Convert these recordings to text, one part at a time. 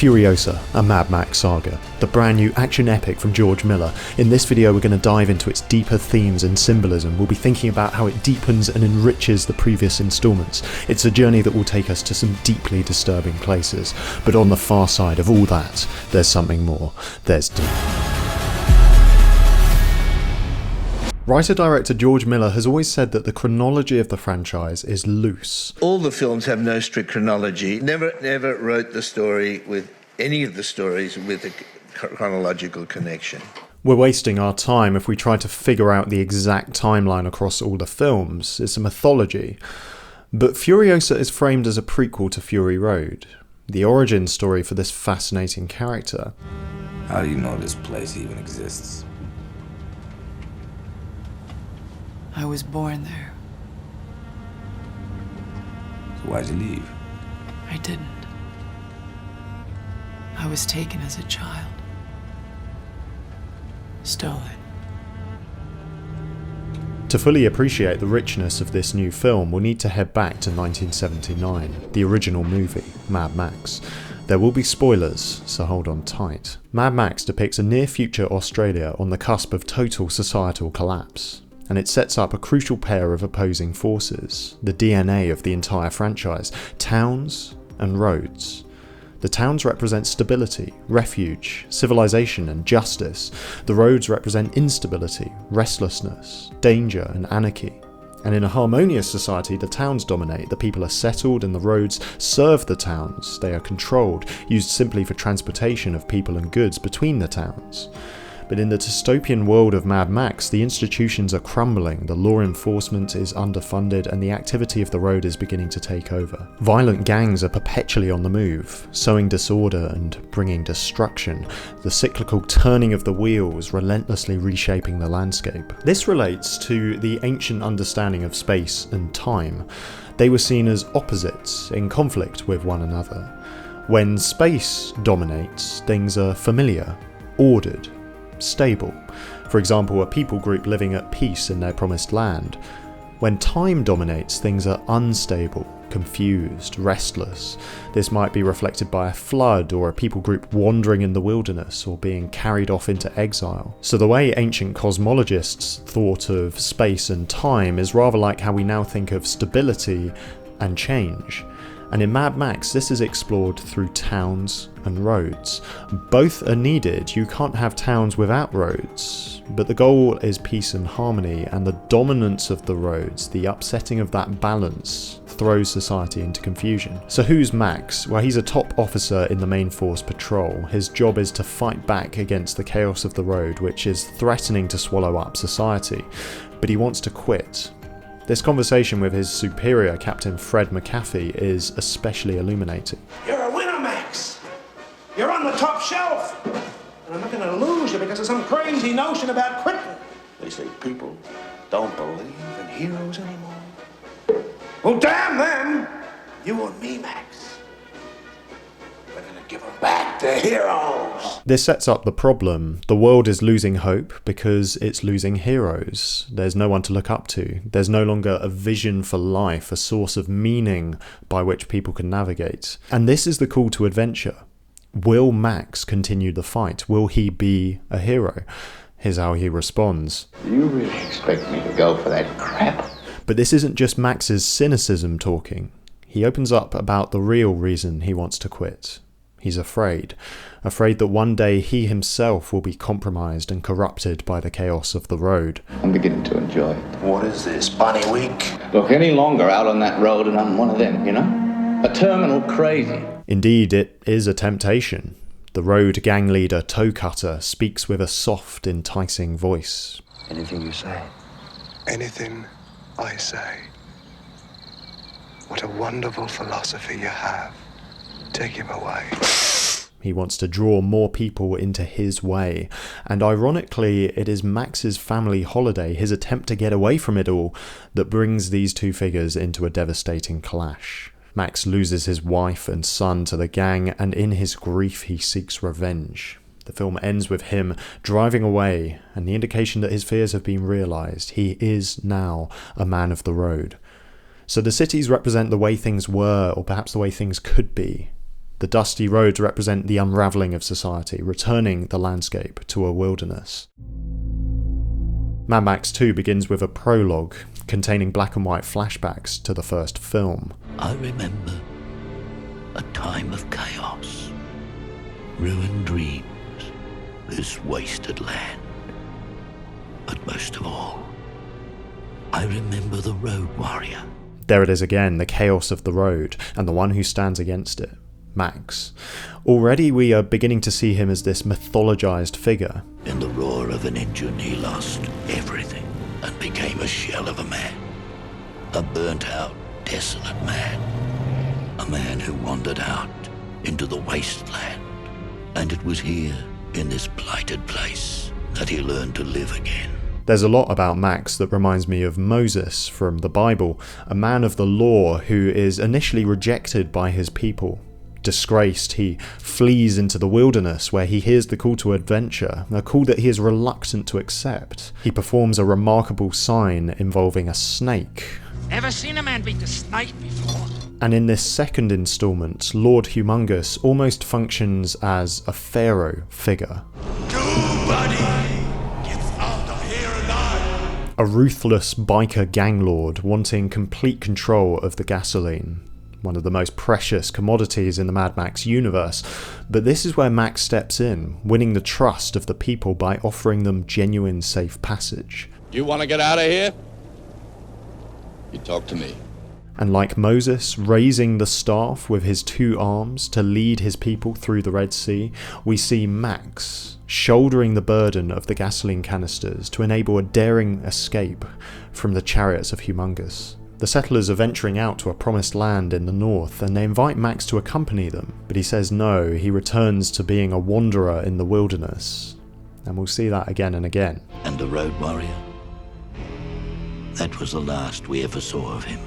Furiosa, a Mad Max Saga, the brand new action epic from George Miller. In this video we're going to dive into its deeper themes and symbolism. We'll be thinking about how it deepens and enriches the previous instalments. It's a journey that will take us to some deeply disturbing places, but on the far side of all that, there's something more. There's deep. Writer-director George Miller has always said that the chronology of the franchise is loose. All the films have no strict chronology. Never wrote the story with any of the stories with a chronological connection. We're wasting our time if we try to figure out the exact timeline across all the films. It's a mythology. But Furiosa is framed as a prequel to Fury Road, the origin story for this fascinating character. How do you know this place even exists? I was born there. So why'd you leave? I didn't. I was taken as a child. Stolen. To fully appreciate the richness of this new film, we'll need to head back to 1979, the original movie, Mad Max. There will be spoilers, so hold on tight. Mad Max depicts a near-future Australia on the cusp of total societal collapse. And it sets up a crucial pair of opposing forces, the DNA of the entire franchise, towns and roads. The towns represent stability, refuge, civilization and justice. The roads represent instability, restlessness, danger and anarchy. And in a harmonious society, the towns dominate, the people are settled and the roads serve the towns. They are controlled, used simply for transportation of people and goods between the towns. But in the dystopian world of Mad Max, the institutions are crumbling, the law enforcement is underfunded, and the activity of the road is beginning to take over. Violent gangs are perpetually on the move, sowing disorder and bringing destruction, the cyclical turning of the wheels relentlessly reshaping the landscape. This relates to the ancient understanding of space and time. They were seen as opposites, in conflict with one another. When space dominates, things are familiar, ordered, stable. For example, a people group living at peace in their promised land. When time dominates, things are unstable, confused, restless. This might be reflected by a flood or a people group wandering in the wilderness or being carried off into exile. So the way ancient cosmologists thought of space and time is rather like how we now think of stability and change. And in Mad Max, this is explored through towns and roads. Both are needed. You can't have towns without roads. But the goal is peace and harmony, and the dominance of the roads, the upsetting of that balance, throws society into confusion. So who's Max? Well, he's a top officer in the main force patrol. His job is to fight back against the chaos of the road, which is threatening to swallow up society. But he wants to quit. This conversation with his superior, Captain Fred McAfee, is especially illuminating. You're a winner, Max. You're on the top shelf. And I'm not going to lose you because of some crazy notion about quitting. They say people don't believe in heroes anymore. Well, damn them. You and me, Max. We're going to give them back to heroes. This sets up the problem. The world is losing hope because it's losing heroes. There's no one to look up to. There's no longer a vision for life, a source of meaning by which people can navigate. And this is the call to adventure. Will Max continue the fight? Will he be a hero? Here's how he responds. You really expect me to go for that crap? But this isn't just Max's cynicism talking. He opens up about the real reason he wants to quit. He's afraid that one day he himself will be compromised and corrupted by the chaos of the road. I'm beginning to enjoy it. What is this, Bonnie Week? Look, any longer out on that road and I'm one of them, you know? A terminal crazy. Indeed, it is a temptation. The road gang leader, Toe Cutter, speaks with a soft, enticing voice. Anything you say. Anything I say. What a wonderful philosophy you have. Take him away. He wants to draw more people into his way. And ironically, it is Max's family holiday, his attempt to get away from it all, that brings these two figures into a devastating clash. Max loses his wife and son to the gang, and in his grief he seeks revenge. The film ends with him driving away, and the indication that his fears have been realised. He is now a man of the road. So the cities represent the way things were, or perhaps the way things could be. The dusty roads represent the unravelling of society, returning the landscape to a wilderness. Mad Max 2 begins with a prologue containing black and white flashbacks to the first film. I remember a time of chaos, ruined dreams, this wasted land. But most of all, I remember the road warrior. There it is again, the chaos of the road, and the one who stands against it, Max. Already we are beginning to see him as this mythologized figure. In the roar of an engine, he lost everything and became a shell of a man. A burnt-out, desolate man. A man who wandered out into the wasteland. And it was here, in this blighted place, that he learned to live again. There's a lot about Max that reminds me of Moses from the Bible, a man of the law who is initially rejected by his people. Disgraced, he flees into the wilderness where he hears the call to adventure, a call that he is reluctant to accept. He performs a remarkable sign involving a snake. Ever seen a man beat a snake before? And in this second instalment, Lord Humongous almost functions as a pharaoh figure. A ruthless biker gang lord wanting complete control of the gasoline, one of the most precious commodities in the Mad Max universe. But this is where Max steps in, winning the trust of the people by offering them genuine safe passage. You want to get out of here? You talk to me. And like Moses raising the staff with his two arms to lead his people through the Red Sea, we see Max shouldering the burden of the gasoline canisters to enable a daring escape from the chariots of Humongous. The settlers are venturing out to a promised land in the north, and they invite Max to accompany them, but he says no, he returns to being a wanderer in the wilderness. And we'll see that again and again. And the road warrior? That was the last we ever saw of him.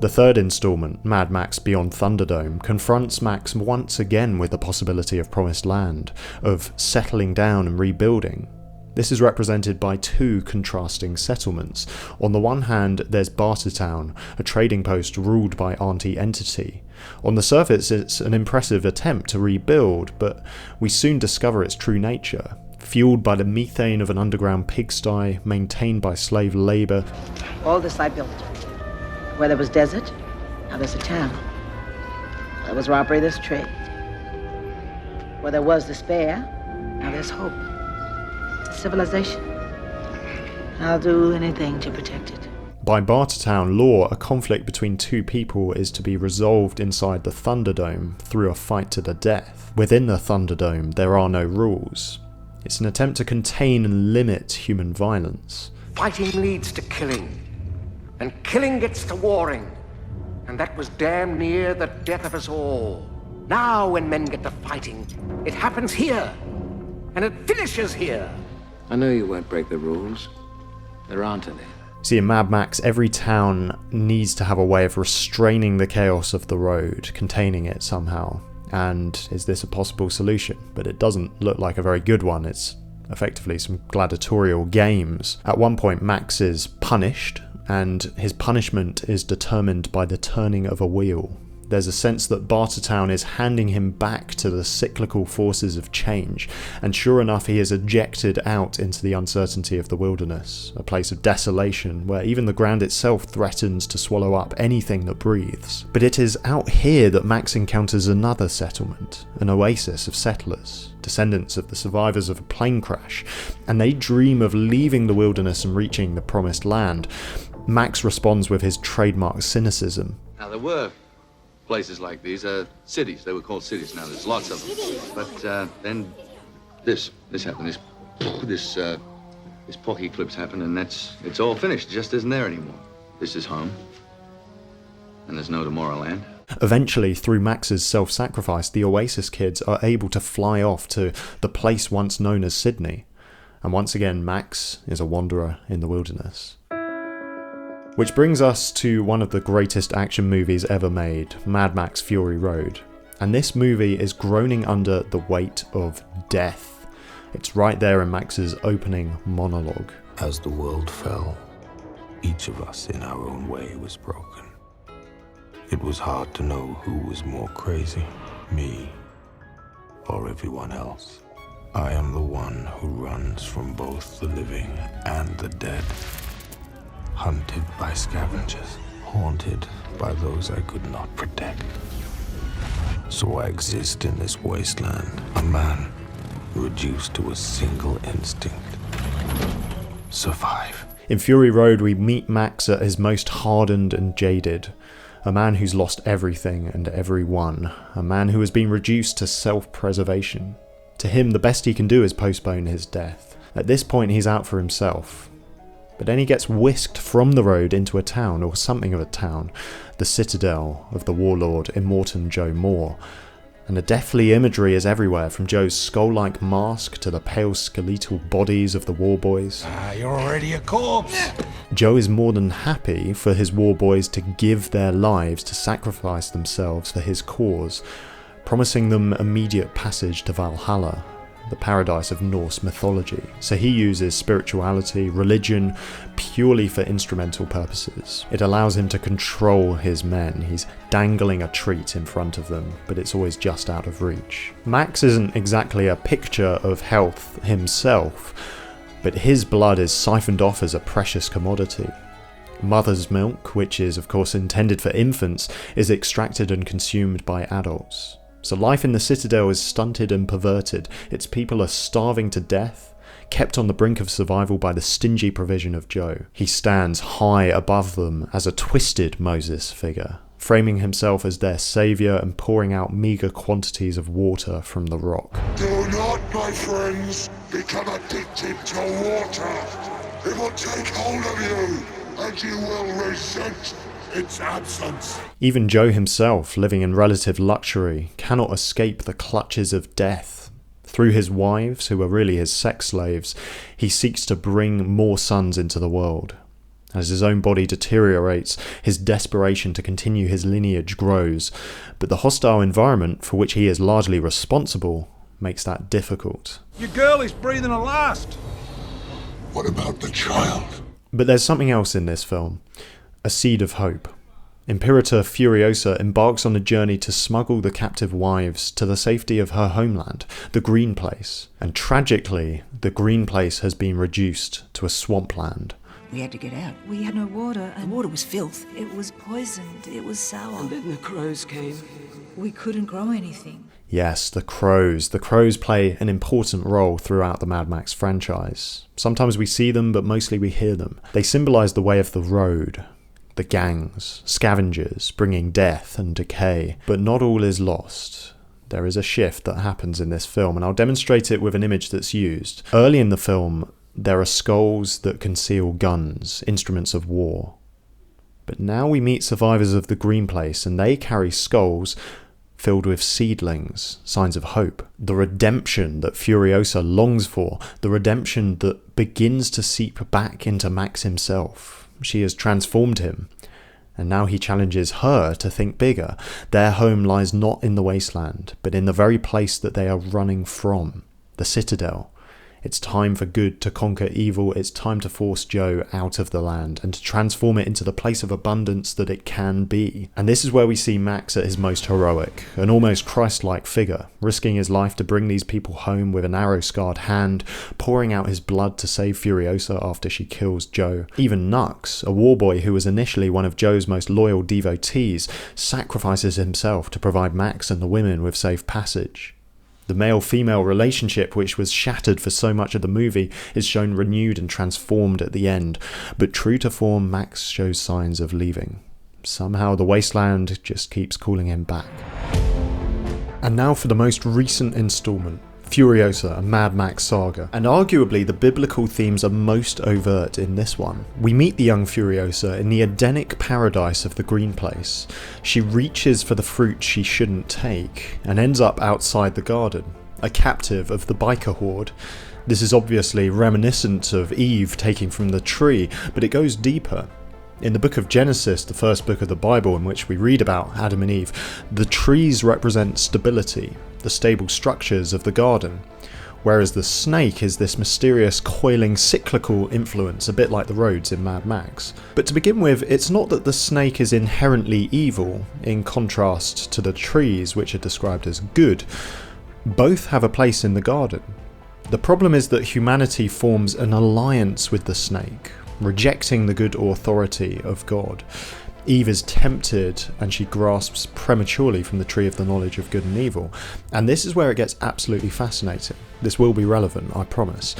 The third installment, Mad Max Beyond Thunderdome, confronts Max once again with the possibility of promised land, of settling down and rebuilding. This is represented by two contrasting settlements. On the one hand, there's Bartertown, a trading post ruled by Auntie Entity. On the surface, it's an impressive attempt to rebuild, but we soon discover its true nature. Fueled by the methane of an underground pigsty, maintained by slave labour. All this I built. Where there was desert, now there's a town. Where there was robbery, there's trade. Where there was despair, now there's hope. Civilization. I'll do anything to protect it. By Bartertown law, a conflict between two people is to be resolved inside the Thunderdome through a fight to the death. Within the Thunderdome, there are no rules. It's an attempt to contain and limit human violence. Fighting leads to killing. And killing gets to warring. And that was damn near the death of us all. Now when men get to fighting, it happens here. And it finishes here. I know you won't break the rules. There aren't any. See, in Mad Max, every town needs to have a way of restraining the chaos of the road, containing it somehow. And is this a possible solution? But it doesn't look like a very good one. It's effectively some gladiatorial games. At one point, Max is punished, and his punishment is determined by the turning of a wheel. There's a sense that Bartertown is handing him back to the cyclical forces of change, and sure enough he is ejected out into the uncertainty of the wilderness, a place of desolation where even the ground itself threatens to swallow up anything that breathes. But it is out here that Max encounters another settlement, an oasis of settlers, descendants of the survivors of a plane crash, and they dream of leaving the wilderness and reaching the promised land. Max responds with his trademark cynicism. Now there were places like these, cities. They were called cities. Now there's lots of them. But then this happened. This porky eclipse happened, and it's all finished. It just isn't there anymore. This is home, and there's no Tomorrowland. Eventually, through Max's self-sacrifice, the Oasis kids are able to fly off to the place once known as Sydney. And once again, Max is a wanderer in the wilderness. Which brings us to one of the greatest action movies ever made, Mad Max Fury Road. And this movie is groaning under the weight of death. It's right there in Max's opening monologue. As the world fell, each of us in our own way was broken. It was hard to know who was more crazy, me or everyone else. I am the one who runs from both the living and the dead. Hunted by scavengers, haunted by those I could not protect. So I exist in this wasteland, a man reduced to a single instinct. Survive. In Fury Road, we meet Max at his most hardened and jaded. A man who's lost everything and everyone. A man who has been reduced to self-preservation. To him, the best he can do is postpone his death. At this point, he's out for himself. But then he gets whisked from the road into a town, or something of a town, the citadel of the warlord Immortan Joe Moore. And the deathly imagery is everywhere, from Joe's skull-like mask to the pale skeletal bodies of the war boys. You're already a corpse. Joe is more than happy for his war boys to give their lives, to sacrifice themselves for his cause, promising them immediate passage to Valhalla, the paradise of Norse mythology. So he uses spirituality, religion, purely for instrumental purposes. It allows him to control his men. He's dangling a treat in front of them, but it's always just out of reach. Max isn't exactly a picture of health himself, but his blood is siphoned off as a precious commodity. Mother's milk, which is of course intended for infants, is extracted and consumed by adults. So life in the Citadel is stunted and perverted. Its people are starving to death, kept on the brink of survival by the stingy provision of Joe. He stands high above them as a twisted Moses figure, framing himself as their saviour and pouring out meagre quantities of water from the rock. Do not, my friends, become addicted to water. It will take hold of you, and you will resent its absence. Even Joe himself, living in relative luxury, cannot escape the clutches of death. Through his wives, who are really his sex slaves, he seeks to bring more sons into the world. As his own body deteriorates, his desperation to continue his lineage grows, but the hostile environment for which he is largely responsible makes that difficult. Your girl is breathing her last. What about the child? But there's something else in this film. A seed of hope. Imperator Furiosa embarks on a journey to smuggle the captive wives to the safety of her homeland, the Green Place. And tragically, the Green Place has been reduced to a swampland. We had to get out. We had no water, and the water was filth. It was poisoned. It was sour. And then the crows came. We couldn't grow anything. Yes, the crows. The crows play an important role throughout the Mad Max franchise. Sometimes we see them, but mostly we hear them. They symbolise the way of the road. The gangs, scavengers, bringing death and decay. But not all is lost. There is a shift that happens in this film, and I'll demonstrate it with an image that's used. Early in the film, there are skulls that conceal guns, instruments of war. But now we meet survivors of the Green Place, and they carry skulls filled with seedlings, signs of hope. The redemption that Furiosa longs for, the redemption that begins to seep back into Max himself. She has transformed him, and now he challenges her to think bigger. Their home lies not in the wasteland, but in the very place that they are running from, the Citadel. It's time for good to conquer evil. It's time to force Joe out of the land and to transform it into the place of abundance that it can be. And this is where we see Max at his most heroic, an almost Christ-like figure, risking his life to bring these people home with an arrow-scarred hand, pouring out his blood to save Furiosa after she kills Joe. Even Nux, a war boy who was initially one of Joe's most loyal devotees, sacrifices himself to provide Max and the women with safe passage. The male-female relationship, which was shattered for so much of the movie, is shown renewed and transformed at the end, but true to form, Max shows signs of leaving. Somehow the wasteland just keeps calling him back. And now for the most recent installment, Furiosa, a Mad Max Saga, and arguably the biblical themes are most overt in this one. We meet the young Furiosa in the Edenic paradise of the Green Place. She reaches for the fruit she shouldn't take, and ends up outside the garden, a captive of the biker horde. This is obviously reminiscent of Eve taking from the tree, but it goes deeper. In the book of Genesis, the first book of the Bible in which we read about Adam and Eve, the trees represent stability, the stable structures of the garden, whereas the snake is this mysterious, coiling, cyclical influence, a bit like the roads in Mad Max. But to begin with, it's not that the snake is inherently evil, in contrast to the trees, which are described as good. Both have a place in the garden. The problem is that humanity forms an alliance with the snake, rejecting the good authority of God. Eve is tempted and she grasps prematurely from the tree of the knowledge of good and evil. And this is where it gets absolutely fascinating. This will be relevant, I promise.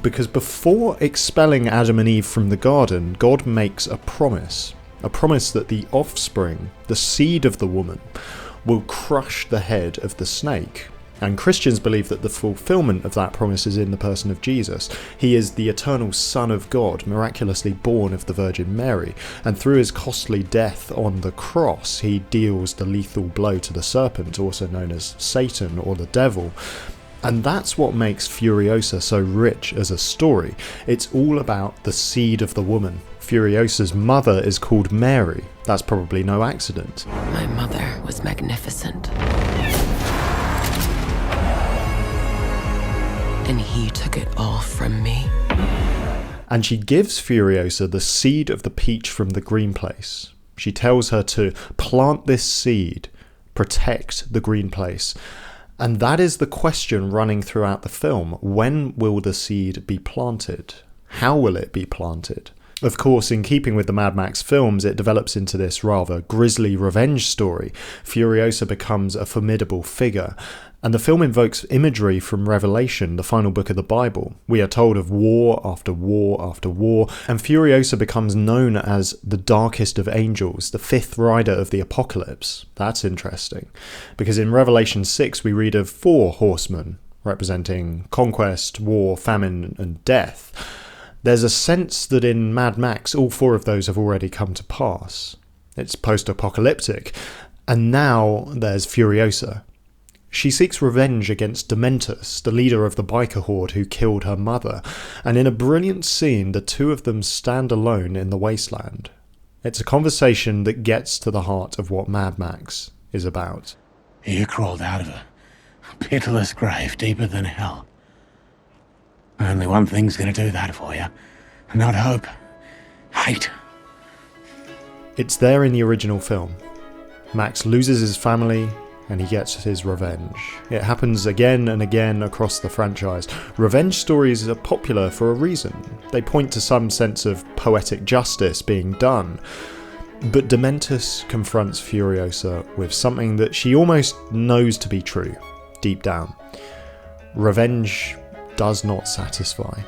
Because before expelling Adam and Eve from the garden, God makes a promise that the offspring, the seed of the woman, will crush the head of the snake. And Christians believe that the fulfillment of that promise is in the person of Jesus. He is the eternal Son of God, miraculously born of the Virgin Mary, and through his costly death on the cross, he deals the lethal blow to the serpent, also known as Satan or the devil. And that's what makes Furiosa so rich as a story. It's all about the seed of the woman. Furiosa's mother is called Mary. That's probably no accident. My mother was magnificent. And he took it all from me. And she gives Furiosa the seed of the peach from the green place. She tells her to plant this seed, protect the green place. And that is the question running throughout the film. When will the seed be planted? How will it be planted? Of course, in keeping with the Mad Max films, it develops into this rather grisly revenge story. Furiosa becomes a formidable figure, and the film invokes imagery from Revelation, the final book of the Bible. We are told of war after war after war, and Furiosa becomes known as the darkest of angels, the fifth rider of the apocalypse. That's interesting, because in Revelation 6 we read of 4 horsemen, representing conquest, war, famine, and death. There's a sense that in Mad Max all 4 of those have already come to pass. It's post-apocalyptic, and now there's Furiosa. She seeks revenge against Dementus, the leader of the biker horde who killed her mother, and in a brilliant scene the two of them stand alone in the wasteland. It's a conversation that gets to the heart of what Mad Max is about. You crawled out of a pitiless grave deeper than hell. Only one thing's gonna do that for you. Not hope. Hate. It's there in the original film. Max loses his family, and he gets his revenge. It happens again and again across the franchise. Revenge stories are popular for a reason. They point to some sense of poetic justice being done. But Dementus confronts Furiosa with something that she almost knows to be true, deep down. Revenge does not satisfy.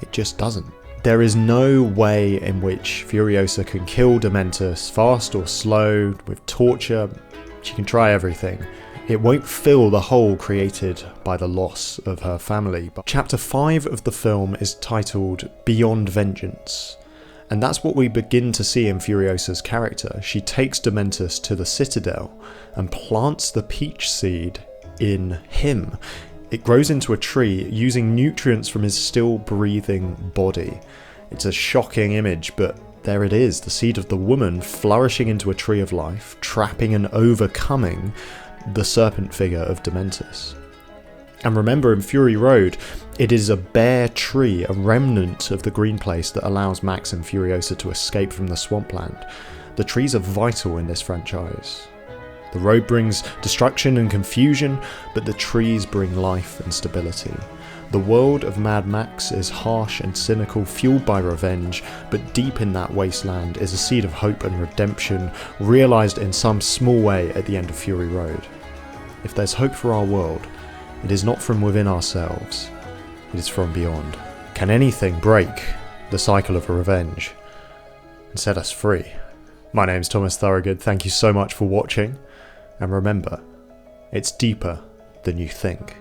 It just doesn't. There is no way in which Furiosa can kill Dementus, fast or slow, with torture. She can try everything. It won't fill the hole created by the loss of her family. But Chapter 5 of the film is titled Beyond Vengeance. And that's what we begin to see in Furiosa's character. She takes Dementus to the Citadel and plants the peach seed in him. It grows into a tree using nutrients from his still breathing body. It's a shocking image, but there it is, the seed of the woman flourishing into a tree of life, trapping and overcoming the serpent figure of Dementus. And remember, in Fury Road, it is a bare tree, a remnant of the green place that allows Max and Furiosa to escape from the swampland. The trees are vital in this franchise. The road brings destruction and confusion, but the trees bring life and stability. The world of Mad Max is harsh and cynical, fueled by revenge, but deep in that wasteland is a seed of hope and redemption, realised in some small way at the end of Fury Road. If there's hope for our world, it is not from within ourselves, it is from beyond. Can anything break the cycle of revenge and set us free? My name's Thomas Thorogood, thank you so much for watching, and remember, it's deeper than you think.